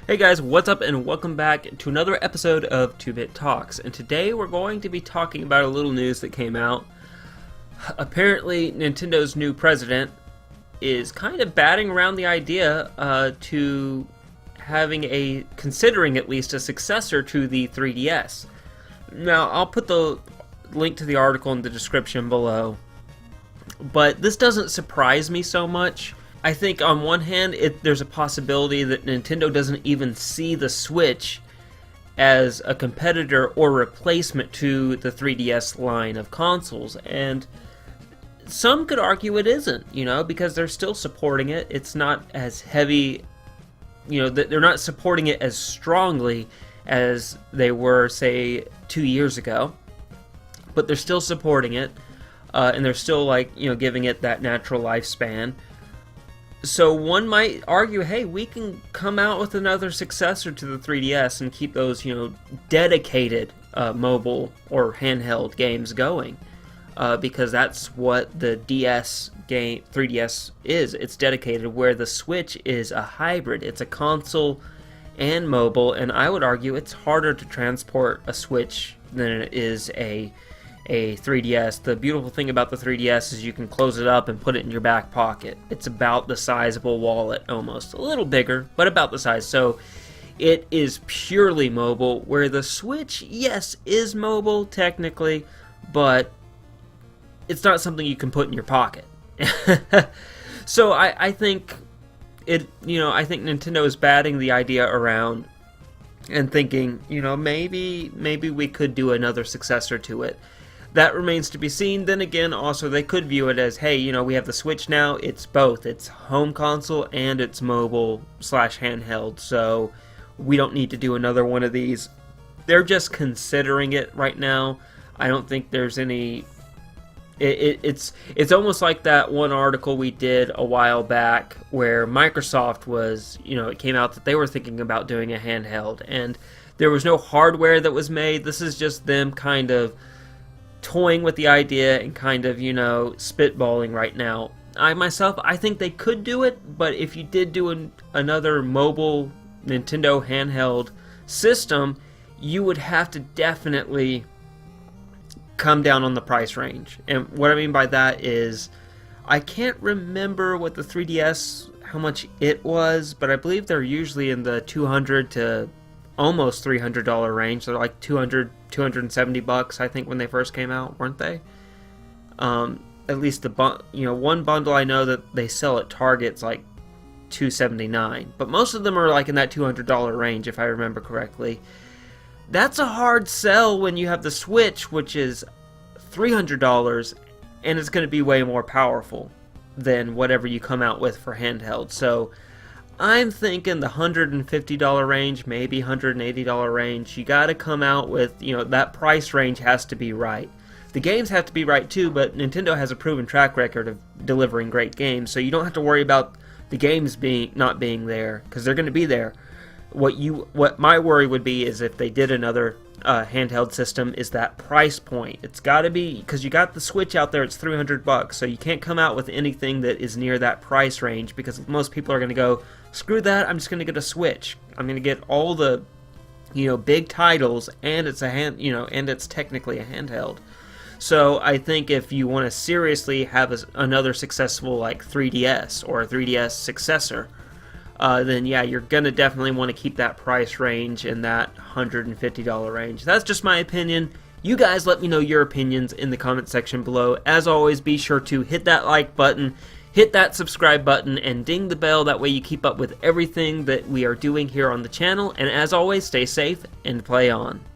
Hey guys, what's up and welcome back to another episode of 2-Bit Talks. And today we're going to be talking about a little news that came out. Apparently Nintendo's new president is kind of batting around the idea to having considering at least a successor to the 3DS. Now, I'll put the link to the article in the description below. But this doesn't surprise me so much. I think on one hand, there's a possibility that Nintendo doesn't even see the Switch as a competitor or replacement to the 3DS line of consoles, and some could argue it isn't, because they're still supporting it. It's not as heavy, they're not supporting it as strongly as they were, say, 2 years ago, but they're still supporting it, and they're still, giving it that natural lifespan. So one might argue, hey, we can come out with another successor to the 3DS and keep those, dedicated mobile or handheld games going, because that's what the 3DS is. It's dedicated, where the Switch is a hybrid. It's a console and mobile, and I would argue it's harder to transport a Switch than it is a 3DS. The beautiful thing about the 3DS is you can close it up and put it in your back pocket. It's about the size of a wallet, almost. A little bigger, but about the size. So it is purely mobile, where the Switch, yes, is mobile technically, but it's not something you can put in your pocket. So I think I think Nintendo is batting the idea around and thinking, maybe we could do another successor to it. That remains to be seen. Then again, also, they could view it as, hey, we have the Switch now. It's both. It's home console and it's mobile/handheld. So we don't need to do another one of these. They're just considering it right now. I don't think there's any... It's almost like that one article we did a while back where Microsoft was, it came out that they were thinking about doing a handheld. And there was no hardware that was made. This is just them kind of toying with the idea and kind of, spitballing right now. I think they could do it, but if you did do another mobile Nintendo handheld system, you would have to definitely come down on the price range. And what I mean by that is, I can't remember what the 3DS, how much it was, but I believe they're usually in the $200 to almost $300 range. They're like $270, I think, when they first came out, weren't they? At least one bundle I know that they sell at Target's like $279, but most of them are like in that $200 range, if I remember correctly. That's a hard sell when you have the Switch, which is $300, and it's going to be way more powerful than whatever you come out with for handheld. So I'm thinking the $150 range, maybe $180 range. You got to come out with, that price range has to be right. The games have to be right too, but Nintendo has a proven track record of delivering great games, so you don't have to worry about the games not being there, because they're going to be there. What my worry would be is if they did another handheld system, is that price point. It's got to be, because you got the Switch out there, it's $300, so you can't come out with anything that is near that price range, because most people are going to go, screw that, I'm just going to get a Switch. I'm going to get all the, big titles, and it's and it's technically a handheld. So I think if you want to seriously have another successful like 3DS or a 3DS successor, then yeah, you're going to definitely want to keep that price range in that $150 range. That's just my opinion. You guys let me know your opinions in the comment section below. As always, be sure to hit that like button, hit that subscribe button, and ding the bell. That way you keep up with everything that we are doing here on the channel. And as always, stay safe and play on.